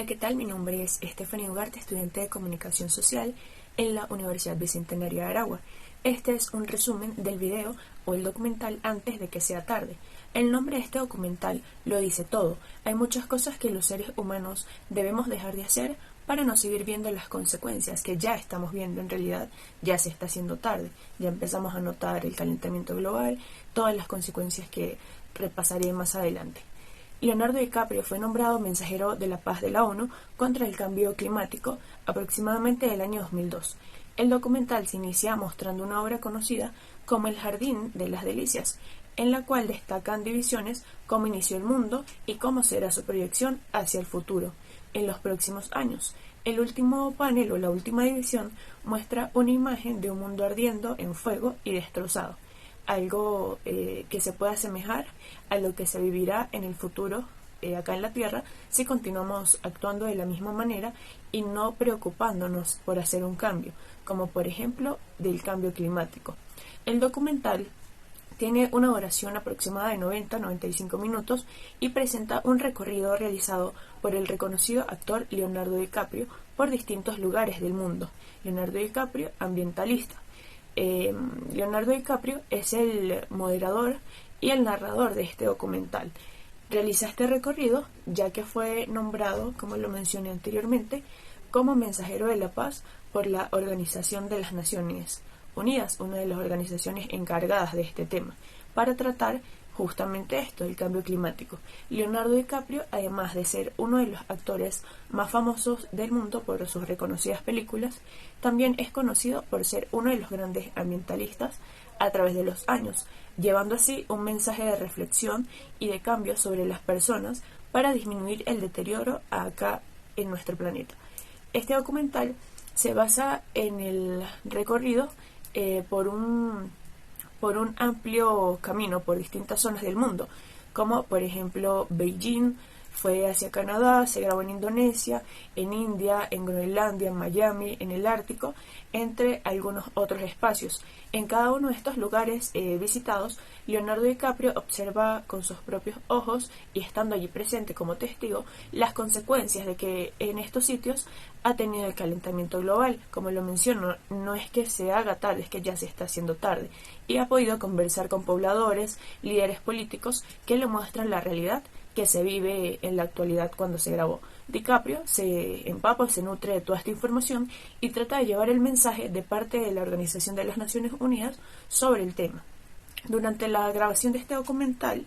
Hola, ¿qué tal? Mi nombre es Stephanie Ugarte, estudiante de Comunicación Social en la Universidad Bicentenaria de Aragua. Este es un resumen del video o el documental Antes de que sea tarde. El nombre de este documental lo dice todo. Hay muchas cosas que los seres humanos debemos dejar de hacer para no seguir viendo las consecuencias que ya estamos viendo. En realidad ya se está haciendo tarde. Ya empezamos a notar el calentamiento global, todas las consecuencias que repasaré más adelante. Leonardo DiCaprio fue nombrado mensajero de la paz de la ONU contra el cambio climático aproximadamente del año 2002. El documental se inicia mostrando una obra conocida como El Jardín de las Delicias, en la cual destacan divisiones cómo inició el mundo y cómo será su proyección hacia el futuro en los próximos años. El último panel o la última división muestra una imagen de un mundo ardiendo en fuego y destrozado. Algo que se puede asemejar a lo que se vivirá en el futuro acá en la Tierra si continuamos actuando de la misma manera y no preocupándonos por hacer un cambio, como por ejemplo del cambio climático. El documental tiene una duración aproximada de 90-95 minutos y presenta un recorrido realizado por el reconocido actor Leonardo DiCaprio por distintos lugares del mundo. Leonardo DiCaprio, ambientalista. Leonardo DiCaprio es el moderador y el narrador de este documental. Realiza este recorrido ya que fue nombrado, como lo mencioné anteriormente, como mensajero de la paz por la Organización de las Naciones Unidas, una de las organizaciones encargadas de este tema, para tratar justamente esto, el cambio climático. Leonardo DiCaprio, además de ser uno de los actores más famosos del mundo por sus reconocidas películas, también es conocido por ser uno de los grandes ambientalistas a través de los años, llevando así un mensaje de reflexión y de cambio sobre las personas para disminuir el deterioro acá en nuestro planeta. Este documental se basa en el recorrido por un amplio camino por distintas zonas del mundo, como por ejemplo Beijing, fue hacia Canadá, se grabó en Indonesia, en India, en Groenlandia, en Miami, en el Ártico, entre algunos otros espacios. En cada uno de estos lugares visitados, Leonardo DiCaprio observa con sus propios ojos y estando allí presente como testigo las consecuencias de que en estos sitios ha tenido el calentamiento global. Como lo menciono, no es que se haga tarde, es que ya se está haciendo tarde. Y ha podido conversar con pobladores, líderes políticos que le muestran la realidad que se vive en la actualidad cuando se grabó. DiCaprio se empapa, se nutre de toda esta información y trata de llevar el mensaje de parte de la Organización de las Naciones Unidas sobre el tema. Durante la grabación de este documental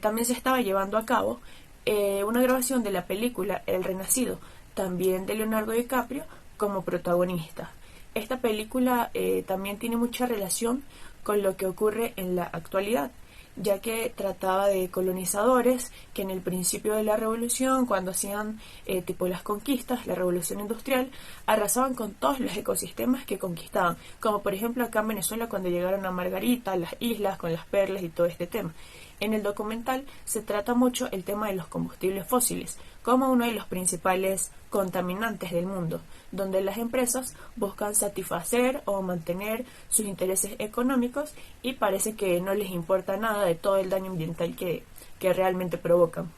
también se estaba llevando a cabo una grabación de la película El Renacido, también de Leonardo DiCaprio como protagonista. Esta película también tiene mucha relación con lo que ocurre en la actualidad, ya que trataba de colonizadores que en el principio de la revolución, cuando hacían tipo las conquistas, la revolución industrial, arrasaban con todos los ecosistemas que conquistaban, como por ejemplo acá en Venezuela cuando llegaron a Margarita, las islas con las perlas y todo este tema. En el documental se trata mucho el tema de los combustibles fósiles, como uno de los principales contaminantes del mundo, donde las empresas buscan satisfacer o mantener sus intereses económicos y parece que no les importa nada de todo el daño ambiental que realmente provocan.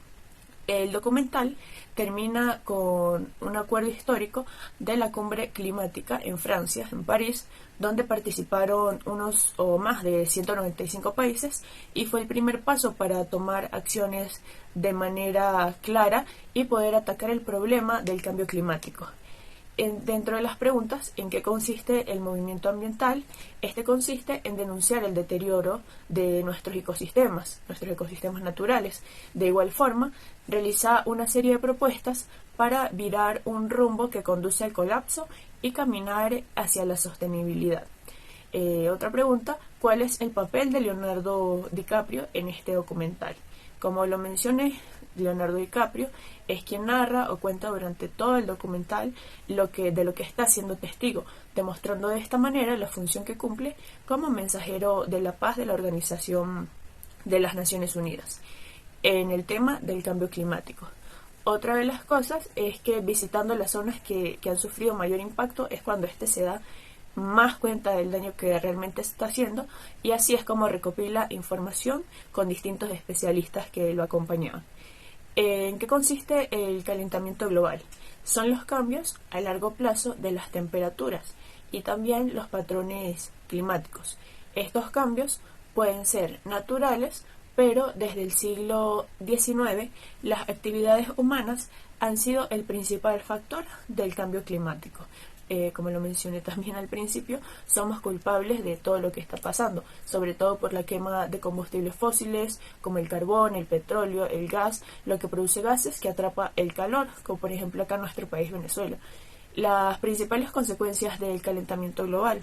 El documental termina con un acuerdo histórico de la cumbre climática en Francia, en París, donde participaron unos o más de 195 países y fue el primer paso para tomar acciones de manera clara y poder atacar el problema del cambio climático. Dentro de las preguntas, ¿en qué consiste el movimiento ambiental? Este consiste en denunciar el deterioro de nuestros ecosistemas naturales. De igual forma, realiza una serie de propuestas para virar un rumbo que conduce al colapso y caminar hacia la sostenibilidad. Otra pregunta, ¿cuál es el papel de Leonardo DiCaprio en este documental? Como lo mencioné, Leonardo DiCaprio es quien narra o cuenta durante todo el documental de lo que está siendo testigo, demostrando de esta manera la función que cumple como mensajero de la paz de la Organización de las Naciones Unidas en el tema del cambio climático. Otra de las cosas es que visitando las zonas que han sufrido mayor impacto es cuando se da más cuenta del daño que realmente está haciendo, y así es como recopila información con distintos especialistas que lo acompañaban. ¿En qué consiste el calentamiento global? Son los cambios a largo plazo de las temperaturas y también los patrones climáticos. Estos cambios pueden ser naturales, pero desde el siglo XIX las actividades humanas han sido el principal factor del cambio climático. Como lo mencioné también al principio, somos culpables de todo lo que está pasando, sobre todo por la quema de combustibles fósiles como el carbón, el petróleo, el gas, lo que produce gases que atrapa el calor, como por ejemplo acá en nuestro país Venezuela. Las principales consecuencias del calentamiento global: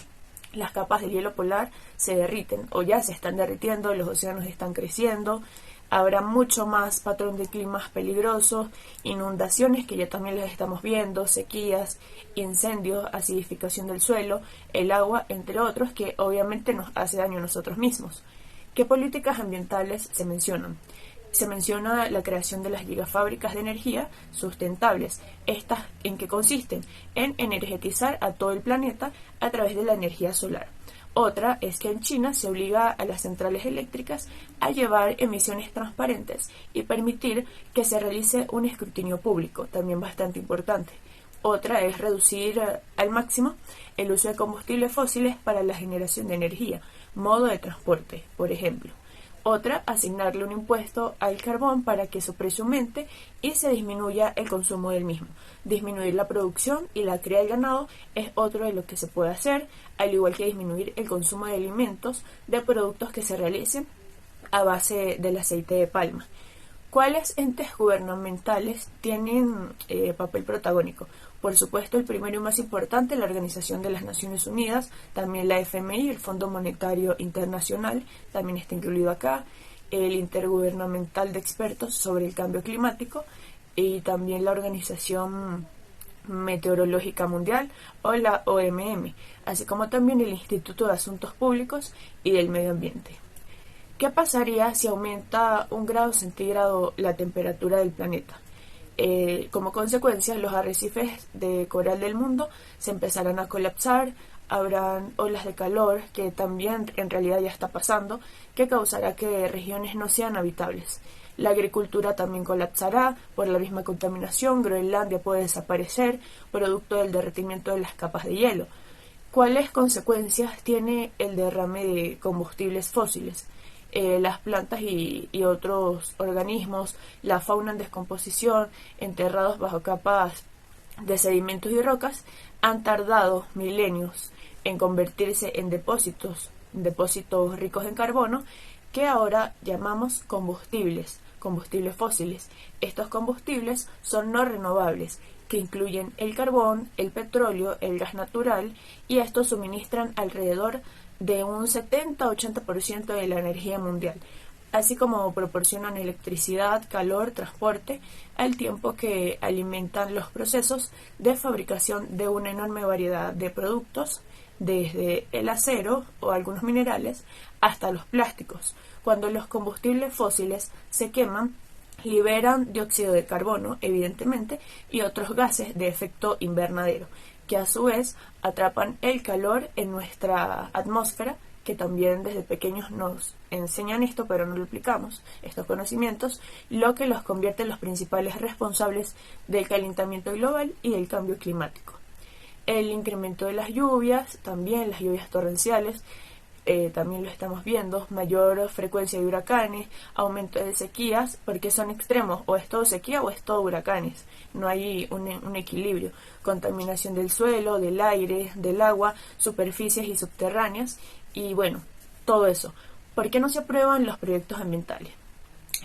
las capas de hielo polar se derriten o ya se están derritiendo, los océanos están creciendo, habrá mucho más patrón de climas peligrosos, inundaciones que ya también las estamos viendo, sequías, incendios, acidificación del suelo, el agua, entre otros, que obviamente nos hace daño a nosotros mismos. ¿Qué políticas ambientales se mencionan? Se menciona la creación de las gigafábricas de energía sustentables. ¿Estas en qué consisten? En energetizar a todo el planeta a través de la energía solar. Otra es que en China se obliga a las centrales eléctricas a llevar emisiones transparentes y permitir que se realice un escrutinio público, también bastante importante. Otra es reducir al máximo el uso de combustibles fósiles para la generación de energía, modo de transporte, por ejemplo. Otra, asignarle un impuesto al carbón para que su precio aumente y se disminuya el consumo del mismo. Disminuir la producción y la cría del ganado es otro de lo que se puede hacer, al igual que disminuir el consumo de alimentos de productos que se realicen a base del aceite de palma. ¿Cuáles entes gubernamentales tienen papel protagónico? Por supuesto, el primero y más importante, la Organización de las Naciones Unidas, también la FMI, el Fondo Monetario Internacional, también está incluido acá, el Intergubernamental de Expertos sobre el Cambio Climático y también la Organización Meteorológica Mundial o la OMM, así como también el Instituto de Asuntos Públicos y del Medio Ambiente. ¿Qué pasaría si aumenta 1 °C la temperatura del planeta? Como consecuencia, los arrecifes de coral del mundo se empezarán a colapsar, habrán olas de calor, que también en realidad ya está pasando, que causará que regiones no sean habitables. La agricultura también colapsará por la misma contaminación, Groenlandia puede desaparecer, producto del derretimiento de las capas de hielo. ¿Cuáles consecuencias tiene el derrame de combustibles fósiles? Las plantas y otros organismos, la fauna en descomposición, enterrados bajo capas de sedimentos y rocas, han tardado milenios en convertirse en depósitos ricos en carbono, que ahora llamamos combustibles fósiles. Estos combustibles son no renovables, que incluyen el carbón, el petróleo, el gas natural, y estos suministran alrededor de un 70-80% de la energía mundial, así como proporcionan electricidad, calor, transporte, al tiempo que alimentan los procesos de fabricación de una enorme variedad de productos, desde el acero o algunos minerales hasta los plásticos. Cuando los combustibles fósiles se queman, liberan dióxido de carbono, evidentemente, y otros gases de efecto invernadero, que a su vez atrapan el calor en nuestra atmósfera, que también desde pequeños nos enseñan esto, pero no lo aplicamos, estos conocimientos, lo que los convierte en los principales responsables del calentamiento global y del cambio climático. El incremento de las lluvias, también las lluvias torrenciales, también lo estamos viendo, mayor frecuencia de huracanes, aumento de sequías, porque son extremos, o es todo sequía o es todo huracanes, no hay un equilibrio, contaminación del suelo, del aire, del agua, superficies y subterráneas, y bueno, todo eso. ¿Por qué no se aprueban los proyectos ambientales?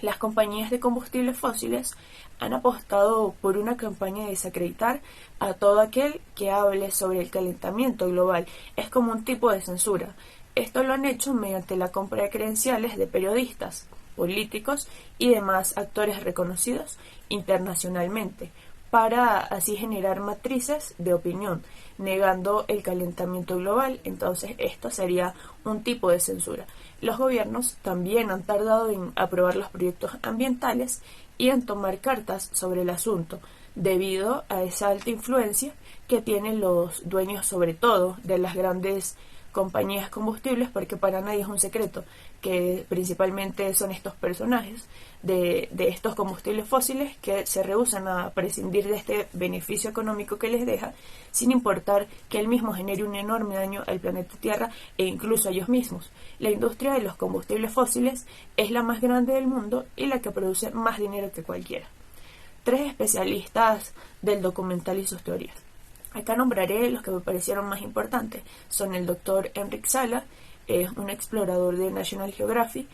Las compañías de combustibles fósiles han apostado por una campaña de desacreditar a todo aquel que hable sobre el calentamiento global. Es como un tipo de censura. Esto lo han hecho mediante la compra de credenciales de periodistas, políticos y demás actores reconocidos internacionalmente, para así generar matrices de opinión, negando el calentamiento global. Entonces esto sería un tipo de censura. Los gobiernos también han tardado en aprobar los proyectos ambientales y en tomar cartas sobre el asunto, debido a esa alta influencia que tienen los dueños, sobre todo de las grandes compañías combustibles, porque para nadie es un secreto que principalmente son estos personajes de estos combustibles fósiles que se rehúsan a prescindir de este beneficio económico que les deja, sin importar que él mismo genere un enorme daño al planeta Tierra e incluso a ellos mismos. La industria de los combustibles fósiles es la más grande del mundo y la que produce más dinero que cualquiera. 3 especialistas del documental y sus teorías. Acá nombraré los que me parecieron más importantes. Son el Dr. Enric Sala, es un explorador de National Geographic.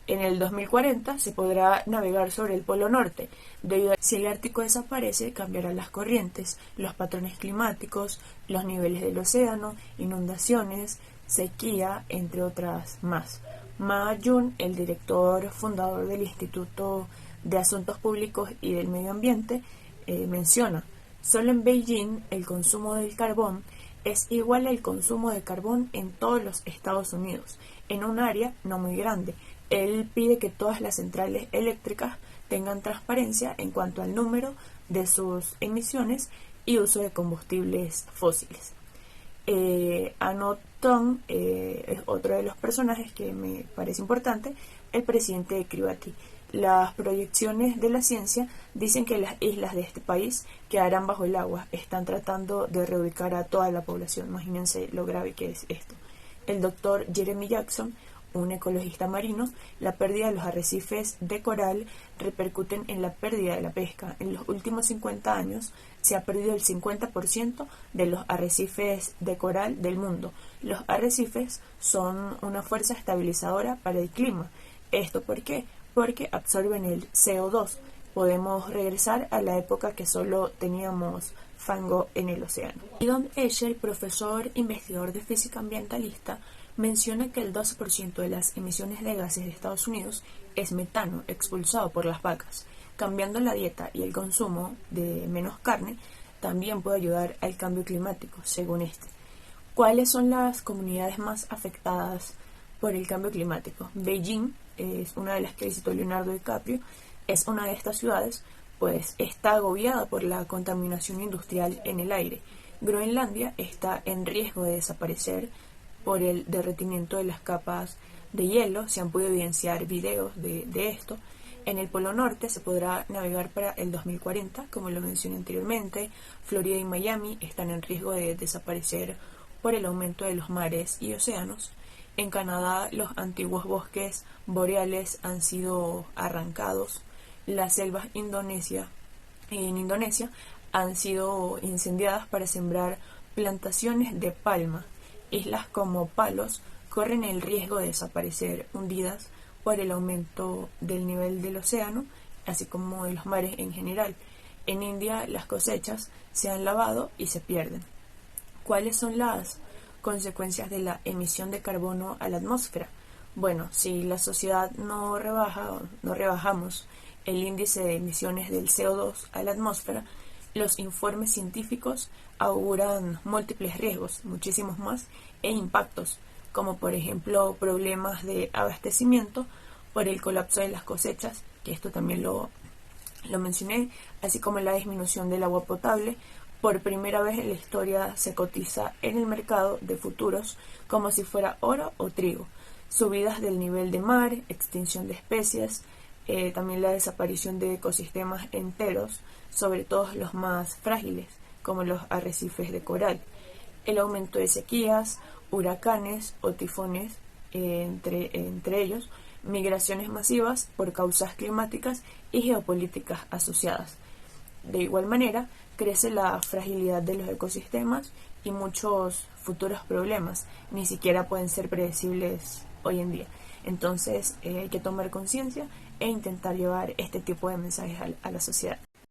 En el 2040 se podrá navegar sobre el Polo Norte, debido a que si el Ártico desaparece, cambiarán las corrientes, los patrones climáticos, los niveles del océano, inundaciones, sequía, entre otras más. Ma Jun, el director fundador del Instituto de Asuntos Públicos y del Medio Ambiente, menciona: solo en Beijing el consumo del carbón es igual al consumo de carbón en todos los Estados Unidos, en un área no muy grande. Él pide que todas las centrales eléctricas tengan transparencia en cuanto al número de sus emisiones y uso de combustibles fósiles. Ano Tong es otro de los personajes que me parece importante, el presidente de Kiribati. Las proyecciones de la ciencia dicen que las islas de este país quedarán bajo el agua. Están tratando de reubicar a toda la población. Imagínense lo grave que es esto. El doctor Jeremy Jackson, un ecologista marino: la pérdida de los arrecifes de coral repercuten en la pérdida de la pesca. En los últimos 50 años se ha perdido el 50% de los arrecifes de coral del mundo. Los arrecifes son una fuerza estabilizadora para el clima. ¿Esto por qué? Porque absorben el CO2. Podemos regresar a la época que solo teníamos fango en el océano. Y Don Escher, profesor investigador de física ambientalista, menciona que el 12% de las emisiones de gases de Estados Unidos es metano expulsado por las vacas. Cambiando la dieta y el consumo de menos carne también puede ayudar al cambio climático, según este. ¿Cuáles son las comunidades más afectadas por el cambio climático? Beijing es una de las que visitó Leonardo DiCaprio. Es una de estas ciudades, pues está agobiada por la contaminación industrial en el aire. Groenlandia está en riesgo de desaparecer por el derretimiento de las capas de hielo. Se han podido evidenciar videos de esto. En el Polo Norte se podrá navegar para el 2040, como lo mencioné anteriormente. Florida y Miami están en riesgo de desaparecer por el aumento de los mares y océanos. En Canadá, los antiguos bosques boreales han sido arrancados. Las selvas en Indonesia han sido incendiadas para sembrar plantaciones de palma. Islas como Palos corren el riesgo de desaparecer, hundidas por el aumento del nivel del océano, así como de los mares en general. En India, las cosechas se han lavado y se pierden. ¿Cuáles son las consecuencias de la emisión de carbono a la atmósfera? Bueno, si la sociedad no rebajamos el índice de emisiones del CO2 a la atmósfera, los informes científicos auguran múltiples riesgos, muchísimos más, e impactos, como por ejemplo problemas de abastecimiento por el colapso de las cosechas, que esto también lo mencioné, así como la disminución del agua potable. Por primera vez en la historia se cotiza en el mercado de futuros como si fuera oro o trigo. Subidas del nivel de mar, extinción de especies, también la desaparición de ecosistemas enteros, sobre todo los más frágiles, como los arrecifes de coral. El aumento de sequías, huracanes o tifones, entre ellos, migraciones masivas por causas climáticas y geopolíticas asociadas. De igual manera, crece la fragilidad de los ecosistemas y muchos futuros problemas ni siquiera pueden ser predecibles hoy en día. Entonces hay que tomar conciencia e intentar llevar este tipo de mensajes a la sociedad.